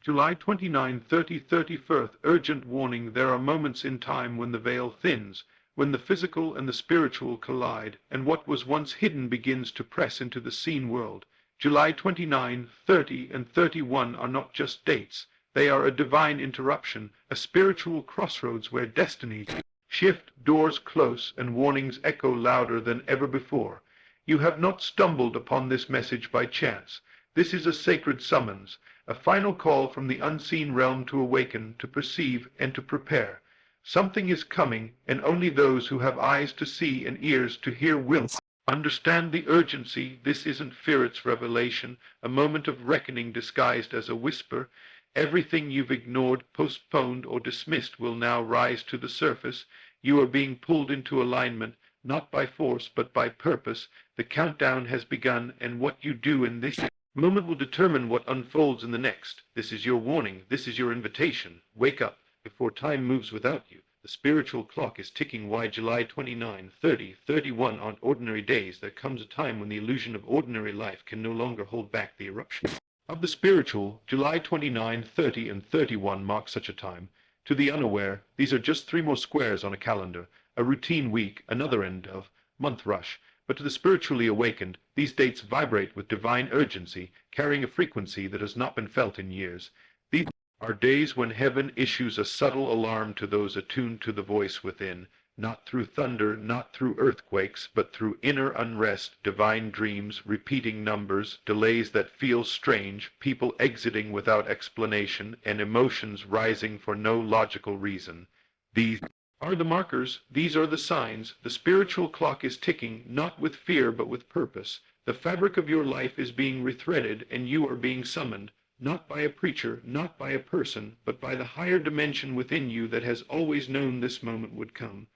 July 29, 30, 31st. Urgent warning. There are moments in time when the veil thins, when the physical and the spiritual collide, and what was once hidden begins to press into the seen world. July 29, 30, and 31 are not just dates. They are a divine interruption, a spiritual crossroads where destinies shift, doors close, and warnings echo louder than ever before. You have not stumbled upon this message by chance. This is a sacred summons, a final call from the unseen realm to awaken, to perceive, and to prepare. Something is coming, and only those who have eyes to see and ears to hear will understand the urgency. This isn't fear, it's revelation, a moment of reckoning disguised as a whisper. Everything you've ignored, postponed, or dismissed will now rise to the surface. You are being pulled into alignment, not by force, but by purpose. The countdown has begun, and what you do in this moment will determine what unfolds in the next. This is your warning. This is your invitation. Wake up before time moves without you. The spiritual clock is ticking. Why July 29, 30, 31 aren't ordinary days. There comes a time when the illusion of ordinary life can no longer hold back the eruption of the spiritual. July 29, 30, and 31 mark such a time. To the unaware, these are just 3 more squares on a calendar, a routine week, another end of month rush. But to the spiritually awakened, these dates vibrate with divine urgency, carrying a frequency that has not been felt in years. These are days when heaven issues a subtle alarm to those attuned to the voice within, not through thunder, not through earthquakes, but through inner unrest, divine dreams, repeating numbers, delays that feel strange, people exiting without explanation, and emotions rising for no logical reason. These are the markers. These are the signs. The spiritual clock is ticking, not with fear, but with purpose. The fabric of your life is being rethreaded, and you are being summoned, not by a preacher, not by a person, but by the higher dimension within you that has always known this moment would come.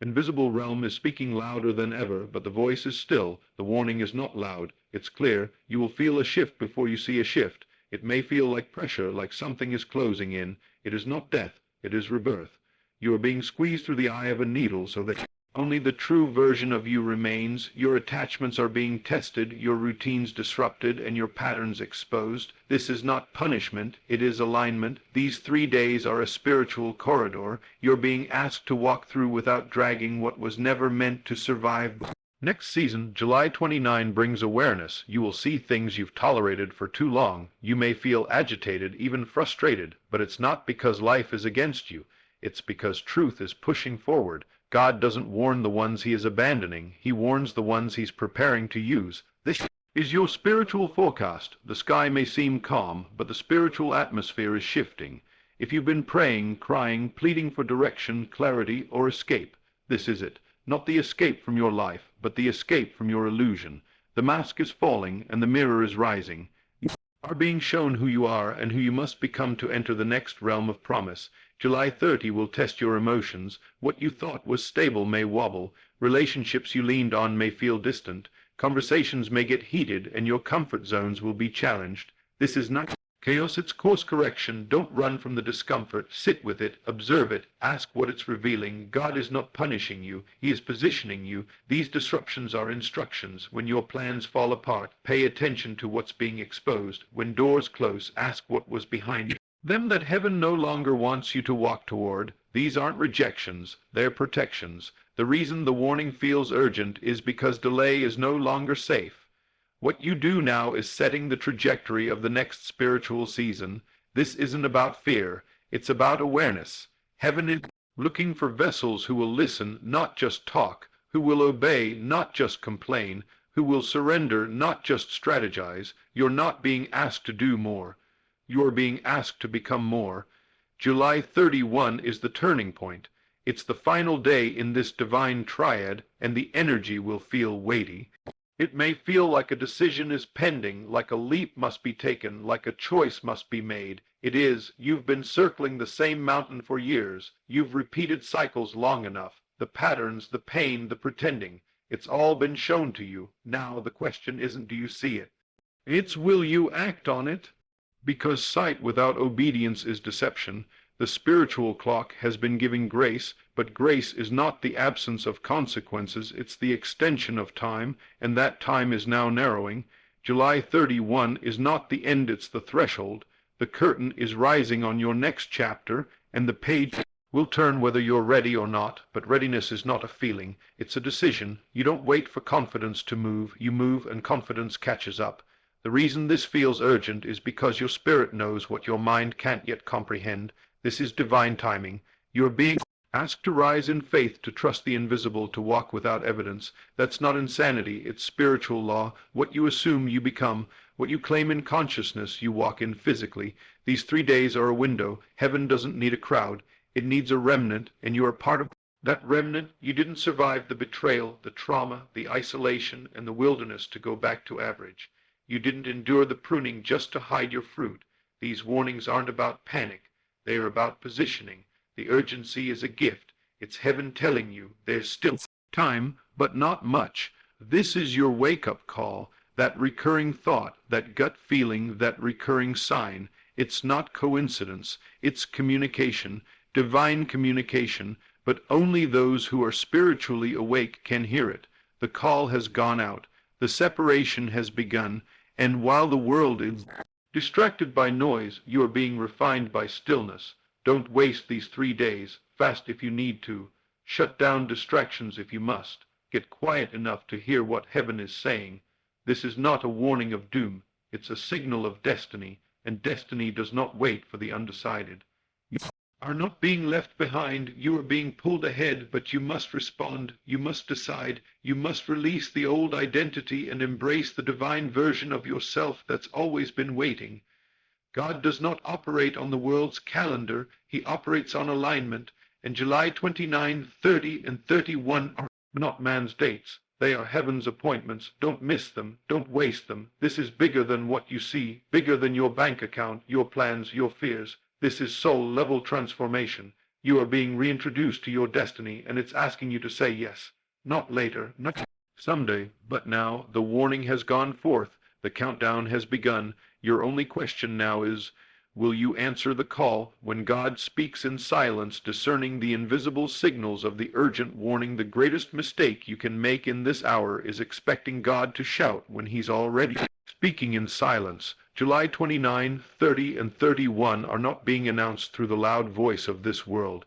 Invisible realm is speaking louder than ever, but the voice is still. The warning is not loud. It's clear. You will feel a shift before you see a shift. It may feel like pressure, like something is closing in. It is not death. It is rebirth. You are being squeezed through the eye of a needle so that only the true version of you remains. Your attachments are being tested, your routines disrupted, and your patterns exposed. This is not punishment, it is alignment. These 3 days are a spiritual corridor. You're being asked to walk through without dragging what was never meant to survive. Next season, July 29 brings awareness. You will see things you've tolerated for too long. You may feel agitated, even frustrated, but it's not because life is against you. It's because truth is pushing forward. God doesn't warn the ones he is abandoning. He warns the ones he's preparing to use. This is your spiritual forecast. The sky may seem calm, but the spiritual atmosphere is shifting. If you've been praying, crying, pleading for direction, clarity, or escape, this is it. Not the escape from your life, but the escape from your illusion. The mask is falling, and the mirror is rising. You are being shown who you are and who you must become to enter the next realm of promise. July 30 will test your emotions. What you thought was stable may wobble. Relationships you leaned on may feel distant. Conversations may get heated, and your comfort zones will be challenged. This is not chaos, it's course correction. Don't run from the discomfort. Sit with it, observe it, ask what it's revealing. God is not punishing you. He is positioning you. These disruptions are instructions. When your plans fall apart, pay attention to what's being exposed. When doors close, ask what was behind you. Them that heaven no longer wants you to walk toward. These aren't rejections, they're protections. The reason the warning feels urgent is because delay is no longer safe. What you do now is setting the trajectory of the next spiritual season. This isn't about fear, it's about awareness. Heaven is looking for vessels who will listen, not just talk, who will obey, not just complain, who will surrender, not just strategize. You're not being asked to do more. You are being asked to become more. July 31 is the turning point. It's the final day in this divine triad, and the energy will feel weighty. It may feel like a decision is pending, like a leap must be taken, like a choice must be made. It is. You've been circling the same mountain for years. You've repeated cycles long enough. The patterns, the pain, the pretending. It's all been shown to you. Now the question isn't do you see it? It's will you act on it? Because sight without obedience is deception. The spiritual clock has been giving grace, but grace is not the absence of consequences, it's the extension of time, and that time is now narrowing. July 31 is not the end, it's the threshold. The curtain is rising on your next chapter, and the page will turn whether you're ready or not. But readiness is not a feeling, it's a decision. You don't wait for confidence to move, you move and confidence catches up. The reason this feels urgent is because your spirit knows what your mind can't yet comprehend. This is divine timing. You are being asked to rise in faith, to trust the invisible, to walk without evidence. That's not insanity, it's spiritual law. What you assume, you become. What you claim in consciousness, you walk in physically. These 3 days are a window. Heaven doesn't need a crowd. It needs a remnant, and you are part of that remnant. You didn't survive the betrayal, the trauma, the isolation, and the wilderness to go back to average. You didn't endure the pruning just to hide your fruit. These warnings aren't about panic. They are about positioning. The urgency is a gift. It's heaven telling you there's still time, but not much. This is your wake-up call, that recurring thought, that gut feeling, that recurring sign. It's not coincidence. It's communication, divine communication, but only those who are spiritually awake can hear it. The call has gone out. The separation has begun, and while the world is distracted by noise, you are being refined by stillness. Don't waste these 3 days. Fast if you need to. Shut down distractions if you must. Get quiet enough to hear what heaven is saying. This is not a warning of doom. It's a signal of destiny, and destiny does not wait for the undecided. You are not being left behind. You are being pulled ahead, but you must respond. You must decide. You must release the old identity and embrace the divine version of yourself that's always been waiting. God does not operate on the world's calendar. He operates on alignment, and July 29, 30, and 31 are not man's dates. They are heaven's appointments. Don't miss them. Don't waste them. This is bigger than what you see, bigger than your bank account, your plans, your fears. This is soul-level transformation. You are being reintroduced to your destiny, and it's asking you to say yes. Not later, not someday, but now. The warning has gone forth. The countdown has begun. Your only question now is, will you answer the call? When God speaks in silence, discerning the invisible signals of the urgent warning, the greatest mistake you can make in this hour is expecting God to shout when He's already speaking in silence. July 29, 30, and 31 are not being announced through the loud voice of this world.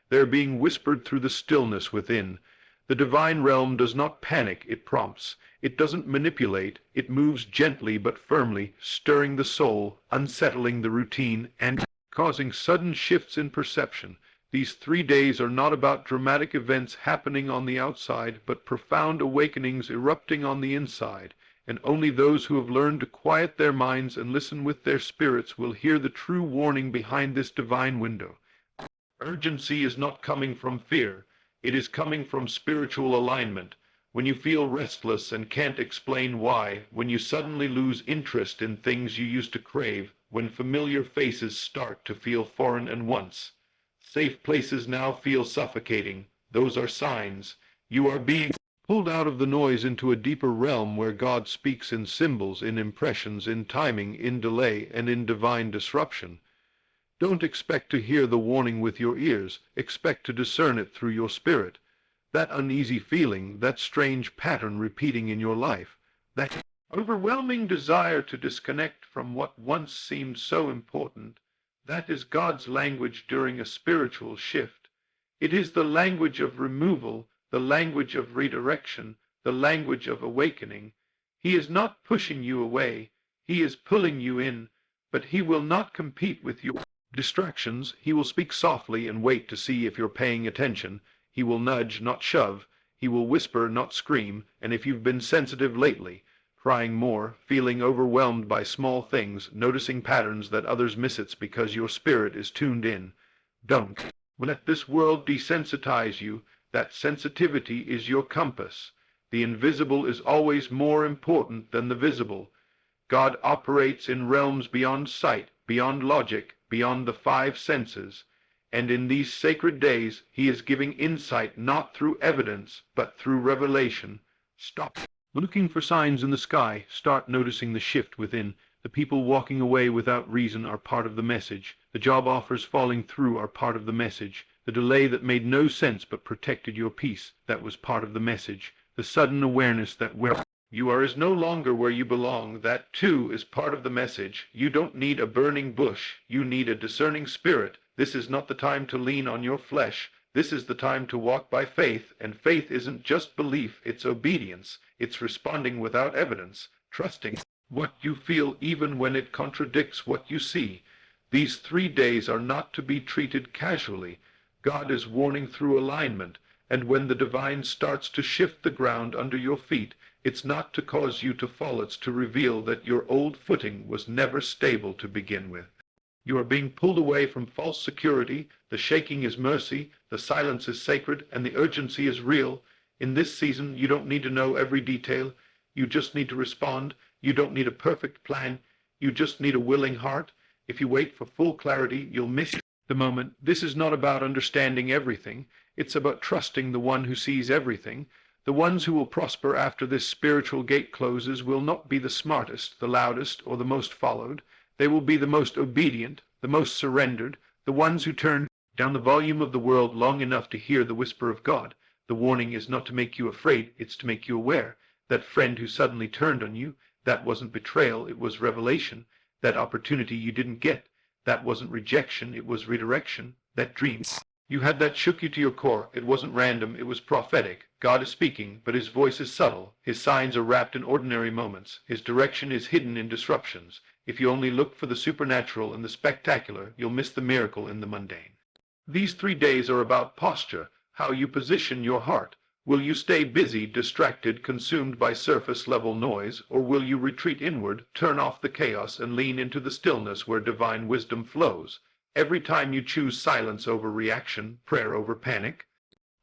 They're being whispered through the stillness within. The divine realm does not panic, it prompts. It doesn't manipulate, it moves gently but firmly, stirring the soul, unsettling the routine, and causing sudden shifts in perception. These 3 days are not about dramatic events happening on the outside, but profound awakenings erupting on the inside. And only those who have learned to quiet their minds and listen with their spirits will hear the true warning behind this divine window. Urgency is not coming from fear. It is coming from spiritual alignment. When you feel restless and can't explain why, when you suddenly lose interest in things you used to crave, when familiar faces start to feel foreign and once safe places now feel suffocating, those are signs. You are being pulled out of the noise into a deeper realm where God speaks in symbols, in impressions, in timing, in delay, and in divine disruption. Don't expect to hear the warning with your ears. Expect to discern it through your spirit. That uneasy feeling, that strange pattern repeating in your life, that overwhelming desire to disconnect from what once seemed so important, that is God's language during a spiritual shift. It is the language of removal, the language of redirection, the language of awakening. He is not pushing you away. He is pulling you in, but He will not compete with your distractions. He will speak softly and wait to see if you're paying attention. He will nudge, not shove. He will whisper, not scream. And if you've been sensitive lately, crying more, feeling overwhelmed by small things, noticing patterns that others miss, it's because your spirit is tuned in. Don't let this world desensitize you. That sensitivity is your compass. The invisible is always more important than the visible. God operates in realms beyond sight, beyond logic, beyond the 5 senses. And in these sacred days, He is giving insight not through evidence, but through revelation. Stop looking for signs in the sky. Start noticing the shift within. The people walking away without reason are part of the message. The job offers falling through are part of the message. The delay that made no sense but protected your peace, that was part of the message. The sudden awareness that where You are is no longer where you belong. That, too, is part of the message. You don't need a burning bush. You need a discerning spirit. This is not the time to lean on your flesh. This is the time to walk by faith, and faith isn't just belief, it's obedience. It's responding without evidence, trusting what you feel even when it contradicts what you see. These 3 days are not to be treated casually. God is warning through alignment, and when the divine starts to shift the ground under your feet, it's not to cause you to fall, it's to reveal that your old footing was never stable to begin with. You are being pulled away from false security. The shaking is mercy, the silence is sacred, and the urgency is real. In this season, you don't need to know every detail. You just need to respond. You don't need a perfect plan. You just need a willing heart. If you wait for full clarity, you'll miss the moment. This is not about understanding everything. It's about trusting the one who sees everything. The ones who will prosper after this spiritual gate closes will not be the smartest, the loudest, or the most followed. They will be the most obedient, the most surrendered, the ones who turn down the volume of the world long enough to hear the whisper of God. The warning is not to make you afraid, it's to make you aware. That friend who suddenly turned on you, that wasn't betrayal, it was revelation. That opportunity you didn't get, that wasn't rejection, it was redirection. That dream you had that shook you to your core, it wasn't random, it was prophetic. God is speaking, but his voice is subtle. His signs are wrapped in ordinary moments. His direction is hidden in disruptions. If you only look for the supernatural and the spectacular, you'll miss the miracle in the mundane. These 3 days are about posture, how you position your heart. Will you stay busy, distracted, consumed by surface-level noise, or will you retreat inward, turn off the chaos, and lean into the stillness where divine wisdom flows? Every time you choose silence over reaction, prayer over panic,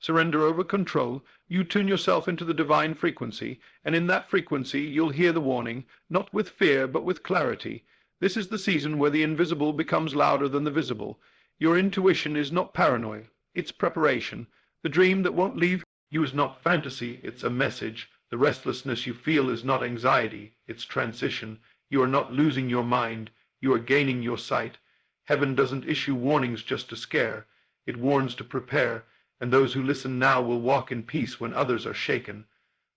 surrender over control, you tune yourself into the divine frequency, and in that frequency you'll hear the warning, not with fear but with clarity. This is the season where the invisible becomes louder than the visible. Your intuition is not paranoia, it's preparation. The dream that won't leave you is not fantasy, it's a message. The restlessness you feel is not anxiety, it's transition. You are not losing your mind, you are gaining your sight. Heaven doesn't issue warnings just to scare, it warns to prepare, and those who listen now will walk in peace when others are shaken.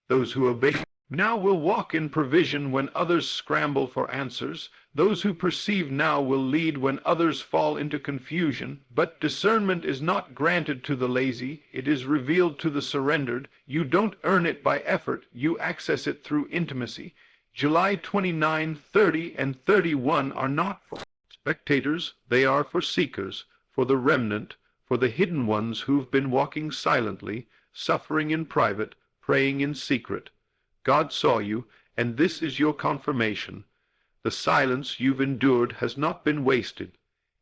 Those who obey now will walk in provision when others scramble for answers. Those who perceive now will lead when others fall into confusion. But discernment is not granted to the lazy, it is revealed to the surrendered. You don't earn it by effort, you access it through intimacy. July 29, 30, and 31 are not for spectators, they are for seekers, for the remnant, for the hidden ones who've been walking silently, suffering in private, praying in secret. God saw you, and this is your confirmation. The silence you've endured has not been wasted.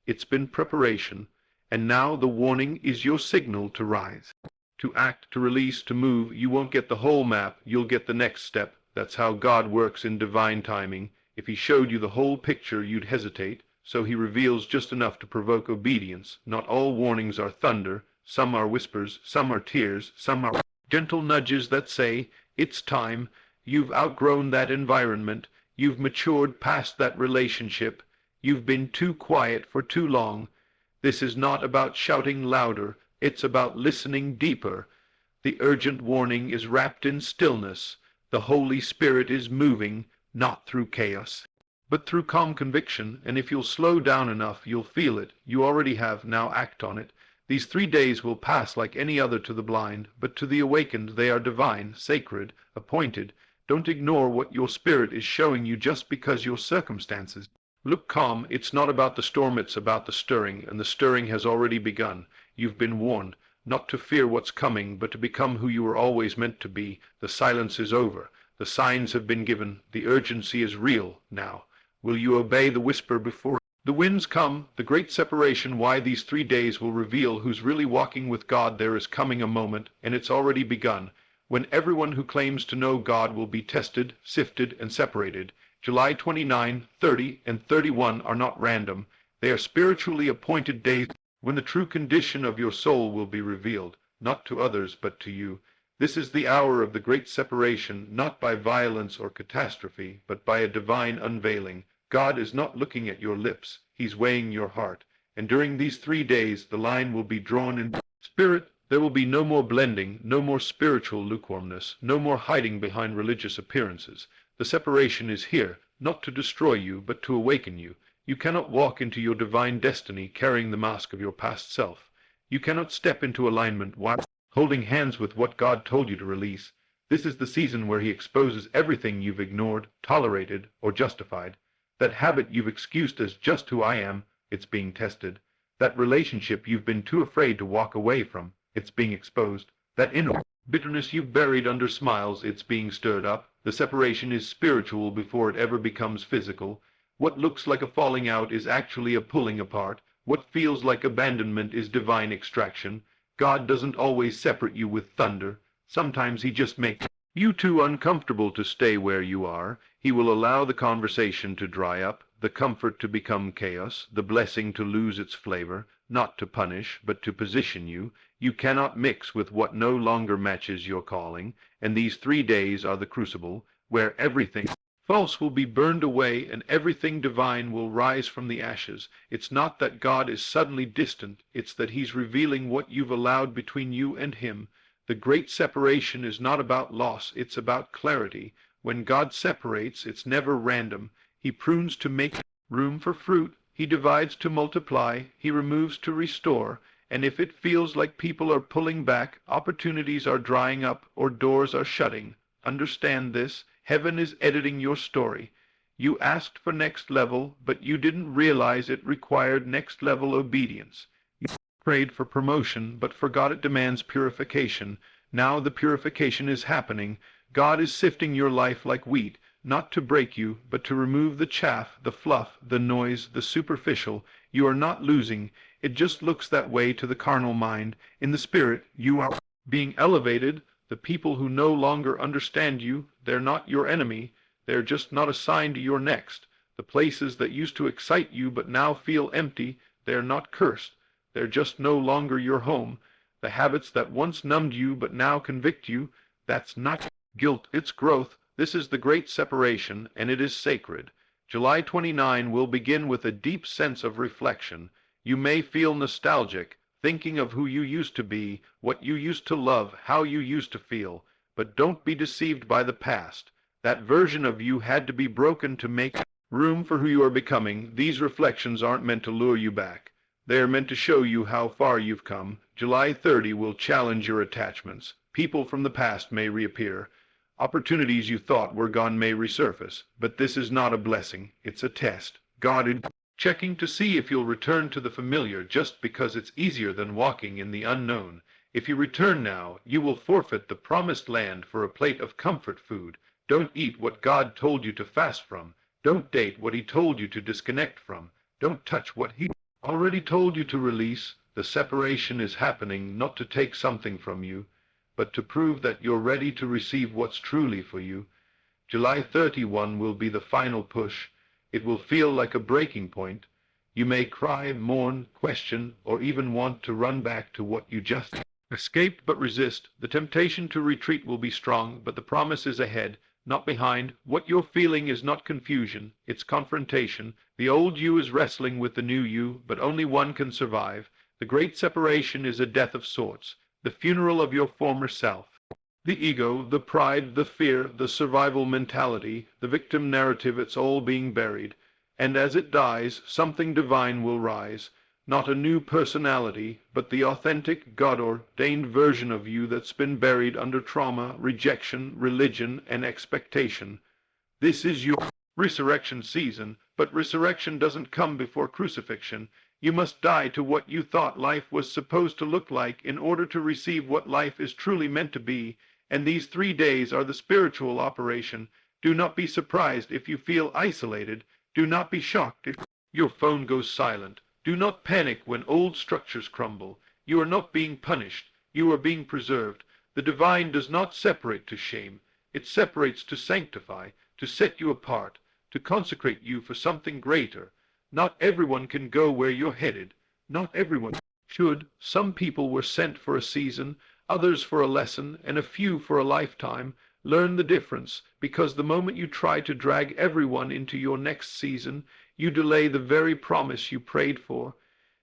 It's been preparation, and now the warning is your signal to rise. To act, to release, to move. You won't get the whole map, you'll get the next step. That's how God works in divine timing. If he showed you the whole picture, you'd hesitate. So he reveals just enough to provoke obedience. Not all warnings are thunder. Some are whispers, some are tears, some are gentle nudges that say, it's time. You've outgrown that environment. You've matured past that relationship. You've been too quiet for too long. This is not about shouting louder. It's about listening deeper. The urgent warning is wrapped in stillness. The Holy Spirit is moving, not through chaos, but through calm conviction, and if you'll slow down enough, you'll feel it. You already have, now act on it. These 3 days will pass like any other to the blind, but to the awakened they are divine, sacred, appointed. Don't ignore what your spirit is showing you just because your circumstances look calm. It's not about the storm, it's about the stirring, and the stirring has already begun. You've been warned, not to fear what's coming, but to become who you were always meant to be. The silence is over. The signs have been given. The urgency is real now. Will you obey the whisper before the winds come? The great separation, why these 3 days will reveal who's really walking with God. There is coming a moment, and it's already begun, when everyone who claims to know God will be tested, sifted, and separated. July 29, 30, and 31 are not random. They are spiritually appointed days when the true condition of your soul will be revealed, not to others but to you. This is the hour of the great separation, not by violence or catastrophe, but by a divine unveiling. God is not looking at your lips, he's weighing your heart. And during these 3 days, the line will be drawn in spirit, There will be no more blending, no more spiritual lukewarmness, no more hiding behind religious appearances. The separation is here, not to destroy you, but to awaken you. You cannot walk into your divine destiny carrying the mask of your past self. You cannot step into alignment while holding hands with what God told you to release. This is the season where He exposes everything you've ignored, tolerated, or justified. That habit you've excused as just who I am, it's being tested. That relationship you've been too afraid to walk away from, it's being exposed. That inner bitterness you've buried under smiles, it's being stirred up. The separation is spiritual before it ever becomes physical. What looks like a falling out is actually a pulling apart. What feels like abandonment is divine extraction. God doesn't always separate you with thunder. Sometimes He just makes you too uncomfortable to stay where you are. He will allow the conversation to dry up, the comfort to become chaos, the blessing to lose its flavor, not to punish, but to position you. You cannot mix with what no longer matches your calling, and these 3 days are the crucible, where everything false will be burned away and everything divine will rise from the ashes. It's not that God is suddenly distant, it's that He's revealing what you've allowed between you and Him. The great separation is not about loss, it's about clarity. When God separates, it's never random. He prunes to make room for fruit, He divides to multiply, He removes to restore. And if it feels like people are pulling back, opportunities are drying up, or doors are shutting, understand this: heaven is editing your story. You asked for next level, but you didn't realize it required next level obedience. You prayed for promotion, but forgot it demands purification. Now the purification is happening. God is sifting your life like wheat, not to break you, but to remove the chaff, the fluff, the noise, the superficial. You are not losing. It just looks that way to the carnal mind. In the spirit, you are being elevated. The people who no longer understand you, they're not your enemy. They're just not assigned to your next. The places that used to excite you but now feel empty, they're not cursed. They're just no longer your home. The habits that once numbed you but now convict you, that's not guilt, it's growth. This is the great separation, and it is sacred. July 29 will begin with a deep sense of reflection. You may feel nostalgic, thinking of who you used to be, what you used to love, how you used to feel. But don't be deceived by the past. That version of you had to be broken to make room for who you are becoming. These reflections aren't meant to lure you back. They are meant to show you how far you've come. July 30 will challenge your attachments. People from the past may reappear. Opportunities you thought were gone may resurface. But this is not a blessing. It's a test. God is checking to see if you'll return to the familiar just because it's easier than walking in the unknown. If you return now, you will forfeit the promised land for a plate of comfort food. Don't eat what God told you to fast from. Don't date what He told you to disconnect from. Don't touch what He already told you to release. The separation is happening not to take something from you, but to prove that you're ready to receive what's truly for you. July 31 will be the final push. It will feel like a breaking point. You may cry, mourn, question, or even want to run back to what you just escaped, but resist. The temptation to retreat will be strong, but the promise is ahead, not behind. What you're feeling is not confusion, it's confrontation. The old you is wrestling with the new you, but only one can survive. The great separation is a death of sorts, the funeral of your former self. The ego, the pride, the fear, the survival mentality, the victim narrative, it's all being buried. And as it dies, something divine will rise. Not a new personality, but the authentic, God-ordained version of you that's been buried under trauma, rejection, religion, and expectation. This is your resurrection season, but resurrection doesn't come before crucifixion. You must die to what you thought life was supposed to look like in order to receive what life is truly meant to be. And these 3 days are the spiritual operation. Do not be surprised if you feel isolated. Do not be shocked if your phone goes silent. Do not panic when old structures crumble. You are not being punished. You are being preserved. The divine does not separate to shame. It separates to sanctify, to set you apart, to consecrate you for something greater. Not everyone can go where you're headed. Not everyone should. Some people were sent for a season, others for a lesson, and a few for a lifetime. Learn the difference, because the moment you try to drag everyone into your next season, you delay the very promise you prayed for.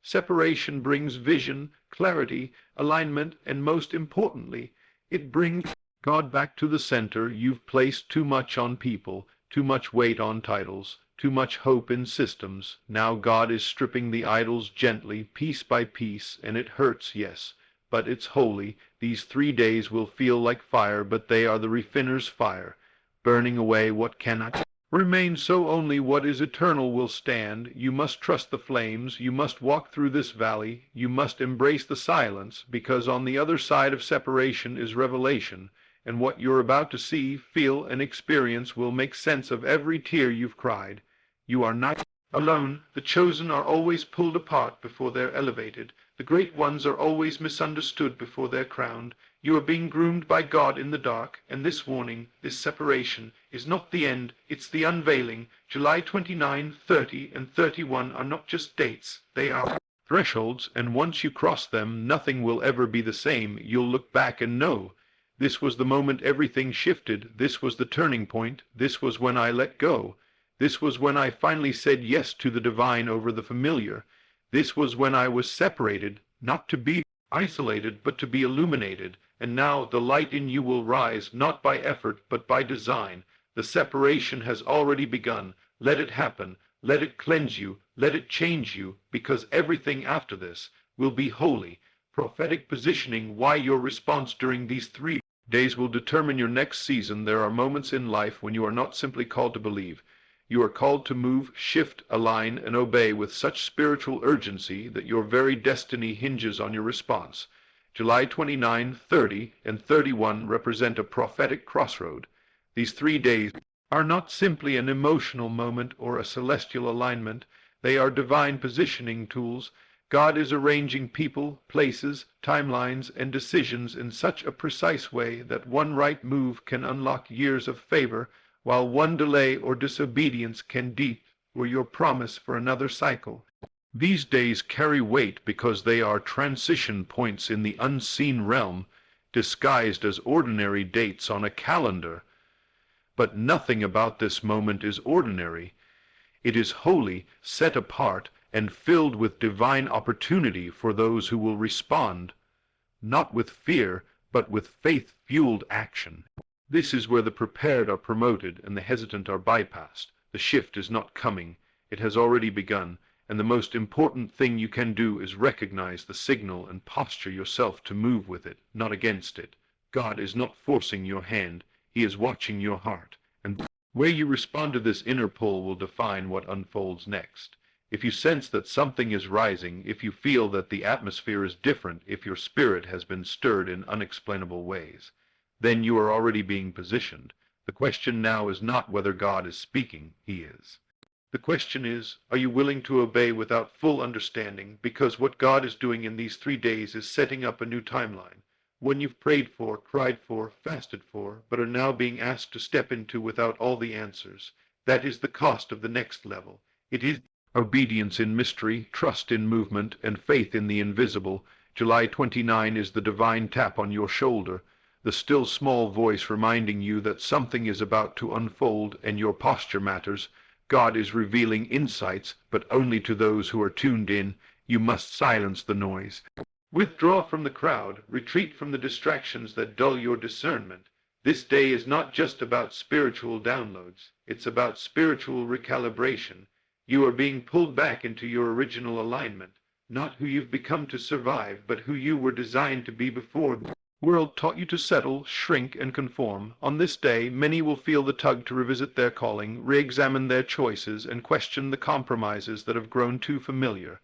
Separation brings vision, clarity, alignment, and most importantly, it brings God back to the center. You've placed too much on people, too much weight on titles, too much hope in systems. Now God is stripping the idols gently, piece by piece, and it hurts, yes, but it's holy. These 3 days will feel like fire, but they are the refiner's fire, burning away what cannot remain, so only what is eternal will stand. You must trust the flames, you must walk through this valley, you must embrace the silence, because on the other side of separation is revelation, and what you're about to see, feel, and experience will make sense of every tear you've cried. You are not alone. The chosen are always pulled apart before they're elevated. The great ones are always misunderstood before they're crowned. You are being groomed by God in the dark, and this warning, this separation, is not the end, it's the unveiling. July 29, 30, and 31 are not just dates, they are thresholds, and once you cross them, nothing will ever be the same. You'll look back and know, this was the moment everything shifted, this was the turning point, this was when I let go. This was when I finally said yes to the divine over the familiar. This was when I was separated, not to be isolated, but to be illuminated. And now the light in you will rise, not by effort, but by design. The separation has already begun. Let it happen. Let it cleanse you. Let it change you, because everything after this will be holy. Prophetic positioning. Why your response during these 3 days will determine your next season. There are moments in life when you are not simply called to believe. You are called to move, shift, align, and obey with such spiritual urgency that your very destiny hinges on your response. July 29, 30, and 31 represent a prophetic crossroad. These 3 days are not simply an emotional moment or a celestial alignment. They are divine positioning tools. God is arranging people, places, timelines, and decisions in such a precise way that one right move can unlock years of favor, while one delay or disobedience can detour your promise for another cycle. These days carry weight because they are transition points in the unseen realm, disguised as ordinary dates on a calendar. But nothing about this moment is ordinary. It is holy, set apart, and filled with divine opportunity for those who will respond, not with fear, but with faith-fueled action. This is where the prepared are promoted and the hesitant are bypassed. The shift is not coming. It has already begun, and the most important thing you can do is recognize the signal and posture yourself to move with it, not against it. God is not forcing your hand. He is watching your heart, and the way you respond to this inner pull will define what unfolds next. If you sense that something is rising, if you feel that the atmosphere is different, if your spirit has been stirred in unexplainable ways, then you are already being positioned. The question now is not whether God is speaking. He is. The question is, are you willing to obey without full understanding? Because what God is doing in these 3 days is setting up a new timeline, one you've prayed for, cried for, fasted for, but are now being asked to step into without all the answers. That is the cost of the next level. It is obedience in mystery, trust in movement, and faith in the invisible. July 29 is the divine tap on your shoulder, the still small voice reminding you that something is about to unfold and your posture matters. God is revealing insights, but only to those who are tuned in. You must silence the noise. Withdraw from the crowd. Retreat from the distractions that dull your discernment. This day is not just about spiritual downloads. It's about spiritual recalibration. You are being pulled back into your original alignment, not who you've become to survive, but who you were designed to be before the world taught you to settle, shrink, and conform. On this day, many will feel the tug to revisit their calling, re-examine their choices, and question the compromises that have grown too familiar.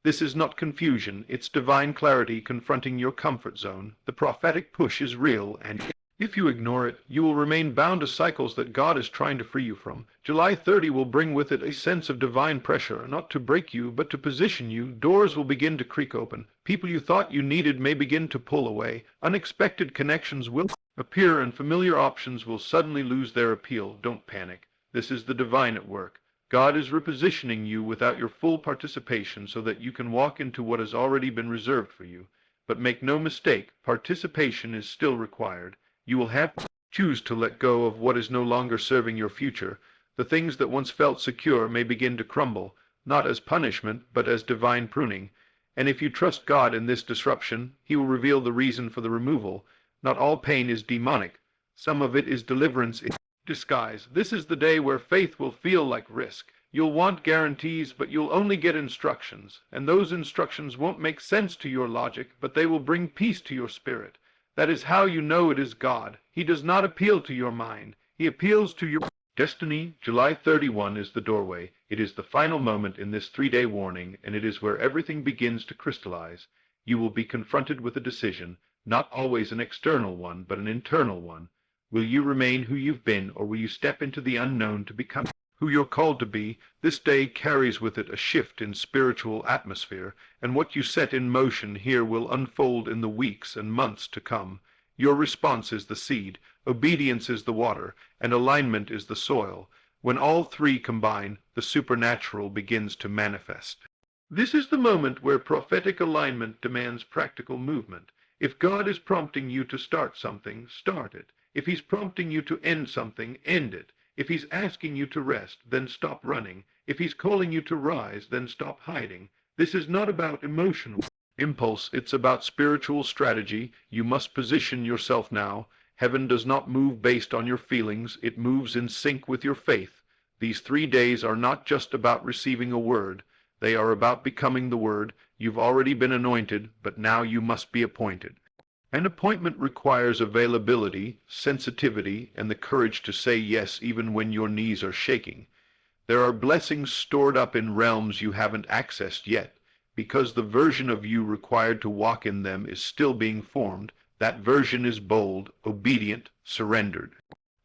This is not confusion, it's divine clarity confronting your comfort zone. The prophetic push is real, and if you ignore it, you will remain bound to cycles that God is trying to free you from. July 30 will bring with it a sense of divine pressure, not to break you, but to position you. Doors will begin to creak open. People you thought you needed may begin to pull away. Unexpected connections will appear, and familiar options will suddenly lose their appeal. Don't panic. This is the divine at work. God is repositioning you without your full participation so that you can walk into what has already been reserved for you. But make no mistake, participation is still required. You will have to choose to let go of what is no longer serving your future. The things that once felt secure may begin to crumble, not as punishment, but as divine pruning. And if you trust God in this disruption, He will reveal the reason for the removal. Not all pain is demonic. Some of it is deliverance in disguise. This is the day where faith will feel like risk. You'll want guarantees, but you'll only get instructions. And those instructions won't make sense to your logic, but they will bring peace to your spirit. That is how you know it is God. He does not appeal to your mind. He appeals to your destiny. July 31 is the doorway. It is the final moment in this 3-day warning, and it is where everything begins to crystallize. You will be confronted with a decision, not always an external one, but an internal one. Will you remain who you've been, or will you step into the unknown to become who you're called to be? This day carries with it a shift in spiritual atmosphere, and what you set in motion here will unfold in the weeks and months to come. Your response is the seed, obedience is the water, and alignment is the soil. When all three combine, the supernatural begins to manifest. This is the moment where prophetic alignment demands practical movement. If God is prompting you to start something, start it. If He's prompting you to end something, end it. If He's asking you to rest, then stop running. If He's calling you to rise, then stop hiding. This is not about emotional impulse, it's about spiritual strategy. You must position yourself now. Heaven does not move based on your feelings, it moves in sync with your faith. These 3 days are not just about receiving a word, they are about becoming the word. You've already been anointed, but now you must be appointed. An appointment requires availability, sensitivity, and the courage to say yes even when your knees are shaking. There are blessings stored up in realms you haven't accessed yet, because the version of you required to walk in them is still being formed. That version is bold, obedient, surrendered,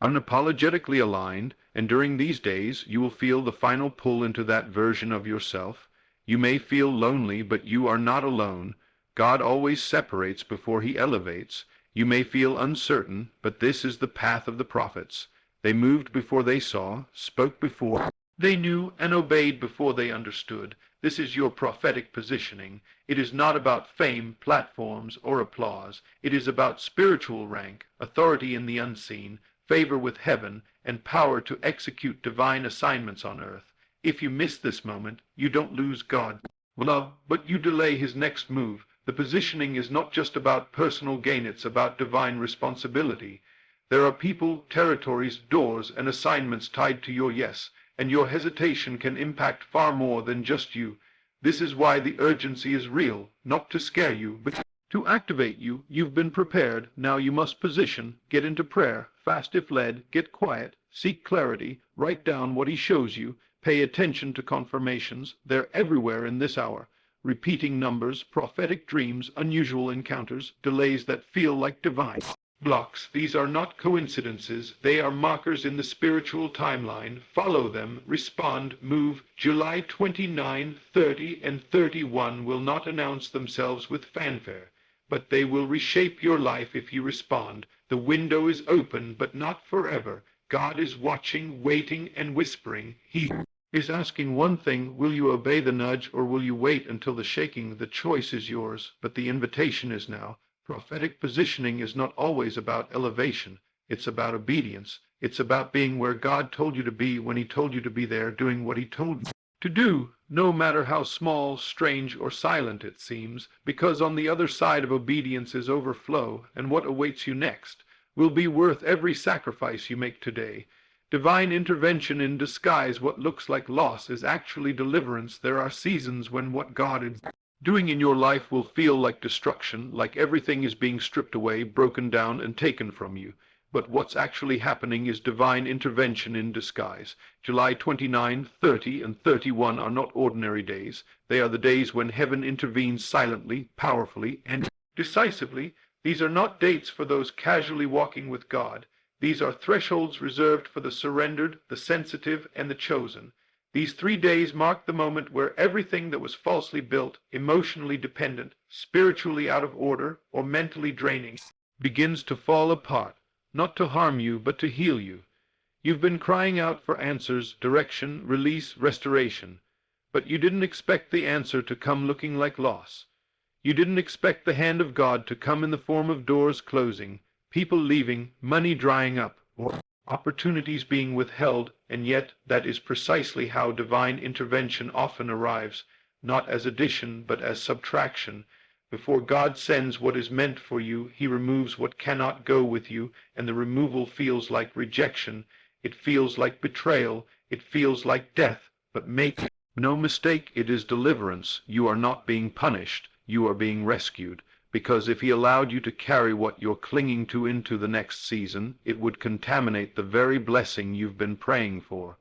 unapologetically aligned, and during these days you will feel the final pull into that version of yourself. You may feel lonely, but you are not alone. God always separates before He elevates. You may feel uncertain, but this is the path of the prophets. They moved before they saw, spoke before they knew, and obeyed before they understood. This is your prophetic positioning. It is not about fame, platforms, or applause. It is about spiritual rank, authority in the unseen, favor with heaven, and power to execute divine assignments on earth. If you miss this moment, you don't lose God's love, but you delay His next move. The positioning is not just about personal gain, it's about divine responsibility. There are people, territories, doors, and assignments tied to your yes, and your hesitation can impact far more than just you. This is why the urgency is real, not to scare you, but to activate you. You've been prepared, now you must position, get into prayer, fast if led, get quiet, seek clarity, write down what He shows you, pay attention to confirmations, they're everywhere in this hour. Repeating numbers, prophetic dreams, unusual encounters, delays that feel like divine blocks. These are not coincidences, they are markers in the spiritual timeline. Follow them, respond, move. July 29, 30, and 31 will not announce themselves with fanfare, but they will reshape your life if you respond. The window is open, but not forever. God is watching, waiting, and whispering. He is asking one thing: will you obey the nudge, or will you wait until the shaking? The choice is yours, but the invitation is now. Prophetic positioning is not always about elevation. It's about obedience. It's about being where God told you to be when He told you to be there, doing what He told you to do, no matter how small, strange, or silent it seems, because on the other side of obedience is overflow, and what awaits you next will be worth every sacrifice you make today. Divine intervention in disguise. What looks like loss is actually deliverance. There are seasons when what God is doing in your life will feel like destruction, like everything is being stripped away, broken down, and taken from you. But what's actually happening is divine intervention in disguise. July 29, 30, and 31 are not ordinary days. They are the days when heaven intervenes silently, powerfully, and decisively. These are not dates for those casually walking with God. These are thresholds reserved for the surrendered, the sensitive, and the chosen. These 3 days mark the moment where everything that was falsely built, emotionally dependent, spiritually out of order, or mentally draining, begins to fall apart, not to harm you, but to heal you. You've been crying out for answers, direction, release, restoration, but you didn't expect the answer to come looking like loss. You didn't expect the hand of God to come in the form of doors closing, people leaving, money drying up, or opportunities being withheld, and yet that is precisely how divine intervention often arrives, not as addition but as subtraction. Before God sends what is meant for you, he removes what cannot go with you, and the removal feels like rejection, it feels like betrayal, it feels like death, but make no mistake, it is deliverance. You are not being punished, you are being rescued. Because if he allowed you to carry what you're clinging to into the next season, it would contaminate the very blessing you've been praying for.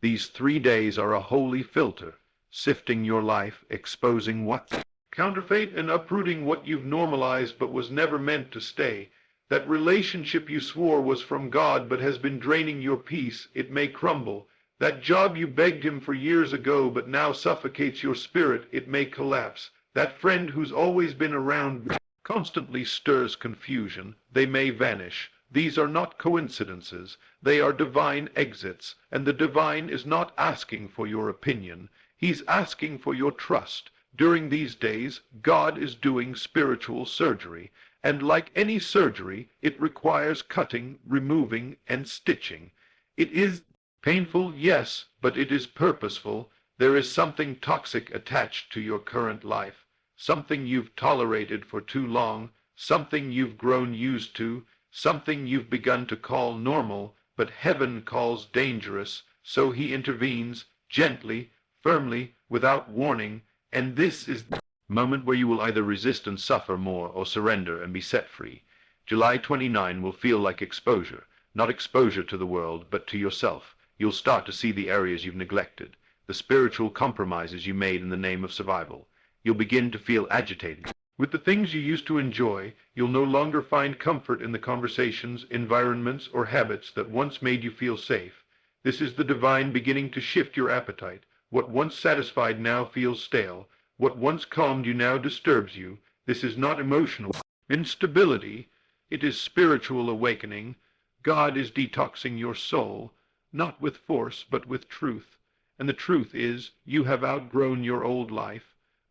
These 3 days are a holy filter, sifting your life, exposing what's counterfeit and uprooting what you've normalized but was never meant to stay. That relationship you swore was from God but has been draining your peace, it may crumble. That job you begged him for years ago but now suffocates your spirit, it may collapse. That friend who's always been around constantly stirs confusion, they may vanish. These are not coincidences, they are divine exits, and the divine is not asking for your opinion, he's asking for your trust. During these days, God is doing spiritual surgery, and like any surgery, it requires cutting, removing, and stitching. It is painful, yes, but it is purposeful. There is something toxic attached to your current life. Something you've tolerated for too long, something you've grown used to, something you've begun to call normal, but heaven calls dangerous, so he intervenes, gently, firmly, without warning, and this is the moment where you will either resist and suffer more or surrender and be set free. July 29 will feel like exposure, not exposure to the world, but to yourself. You'll start to see the areas you've neglected, the spiritual compromises you made in the name of survival. You'll begin to feel agitated. With the things you used to enjoy, you'll no longer find comfort in the conversations, environments, or habits that once made you feel safe. This is the divine beginning to shift your appetite. What once satisfied now feels stale. What once calmed you now disturbs you. This is not emotional instability. It is spiritual awakening. God is detoxing your soul, not with force, but with truth. And the truth is, you have outgrown your old life,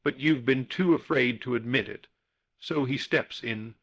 but you've been too afraid to admit it. So he steps in,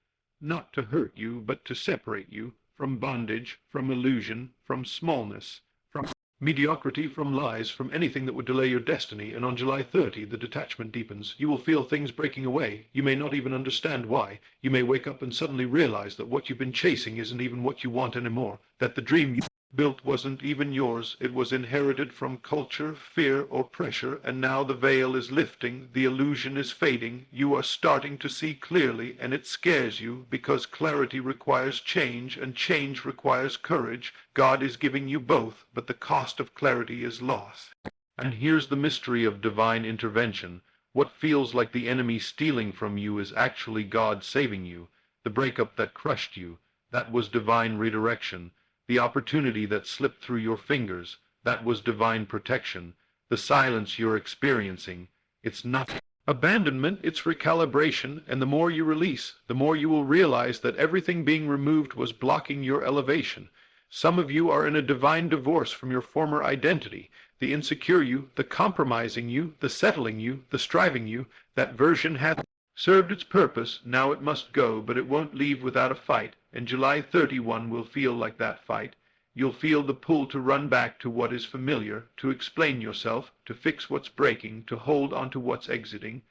not to hurt you, but to separate you from bondage, from illusion, from smallness, from mediocrity, from lies, from anything that would delay your destiny. And on July 30, the detachment deepens. You will feel things breaking away. You may not even understand why. You may wake up and suddenly realize that what you've been chasing isn't even what you want anymore, that the dream you built wasn't even yours. It was inherited from culture, fear, or pressure, and now the veil is lifting, the illusion is fading, you are starting to see clearly, and it scares you, because clarity requires change, and change requires courage. God is giving you both, but the cost of clarity is loss. And here's the mystery of divine intervention. What feels like the enemy stealing from you is actually God saving you. The breakup that crushed you, that was divine redirection. The opportunity that slipped through your fingers, that was divine protection. The silence you're experiencing, it's not abandonment, it's recalibration, and the more you release, the more you will realize that everything being removed was blocking your elevation. Some of you are in a divine divorce from your former identity. The insecure you, the compromising you, the settling you, the striving you, that version hath served its purpose, now it must go, but it won't leave without a fight, and July 31 will feel like that fight. You'll feel the pull to run back to what is familiar, to explain yourself, to fix what's breaking, to hold on to what's exiting.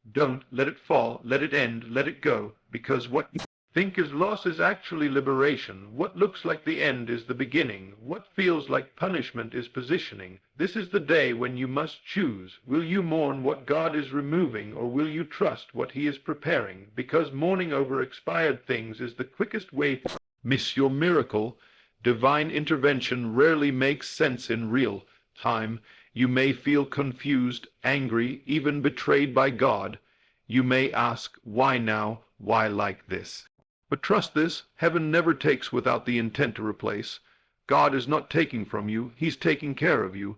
Don't let it fall, let it end, let it go, because what you think is loss is actually liberation. What looks like the end is the beginning. What feels like punishment is positioning. This is the day when you must choose. Will you mourn what God is removing, or will you trust what he is preparing? Because mourning over expired things is the quickest way to miss your miracle. Divine intervention rarely makes sense in real time. You may feel confused, angry, even betrayed by God. You may ask, why now? Why like this? But trust this, heaven never takes without the intent to replace. God is not taking from you, he's taking care of you.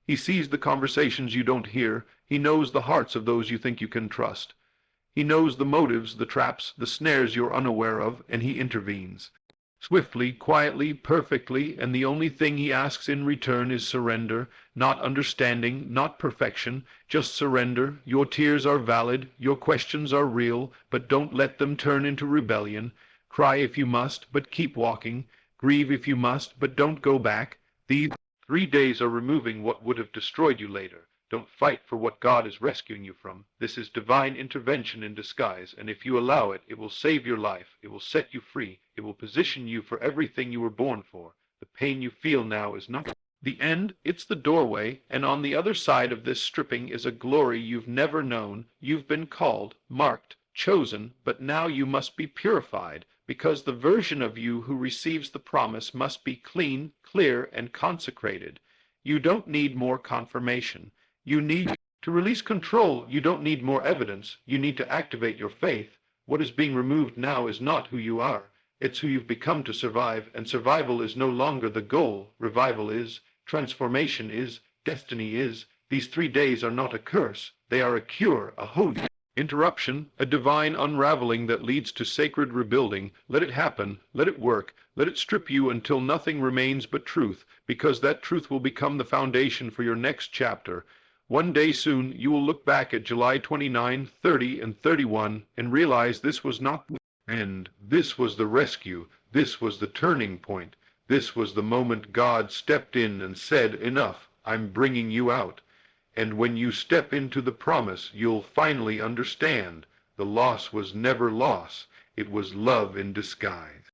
He sees the conversations you don't hear. He knows the hearts of those you think you can trust. He knows the motives, the traps, the snares you're unaware of, and he intervenes. Swiftly, quietly, perfectly, and the only thing he asks in return is surrender, not understanding, not perfection, just surrender. Your tears are valid, your questions are real, but don't let them turn into rebellion. Cry if you must, but keep walking. Grieve if you must, but don't go back. These 3 days are removing what would have destroyed you later. Don't fight for what God is rescuing you from. This is divine intervention in disguise, and if you allow it, it will save your life. It will set you free. It will position you for everything you were born for. The pain you feel now is not the end, it's the doorway, and on the other side of this stripping is a glory you've never known. You've been called, marked, chosen, but now you must be purified, because the version of you who receives the promise must be clean, clear, and consecrated. You don't need more confirmation. You need to release control. You don't need more evidence. You need to activate your faith. What is being removed now is not who you are. It's who you've become to survive, and survival is no longer the goal. Revival is, transformation is, destiny is. These 3 days are not a curse. They are a cure, a holy interruption, a divine unraveling that leads to sacred rebuilding. Let it happen. Let it work. Let it strip you until nothing remains but truth, because that truth will become the foundation for your next chapter. One day soon, you will look back at July 29, 30, and 31 and realize this was not the end. This was the rescue. This was the turning point. This was the moment God stepped in and said, enough, I'm bringing you out. And when you step into the promise, you'll finally understand. The loss was never loss. It was love in disguise.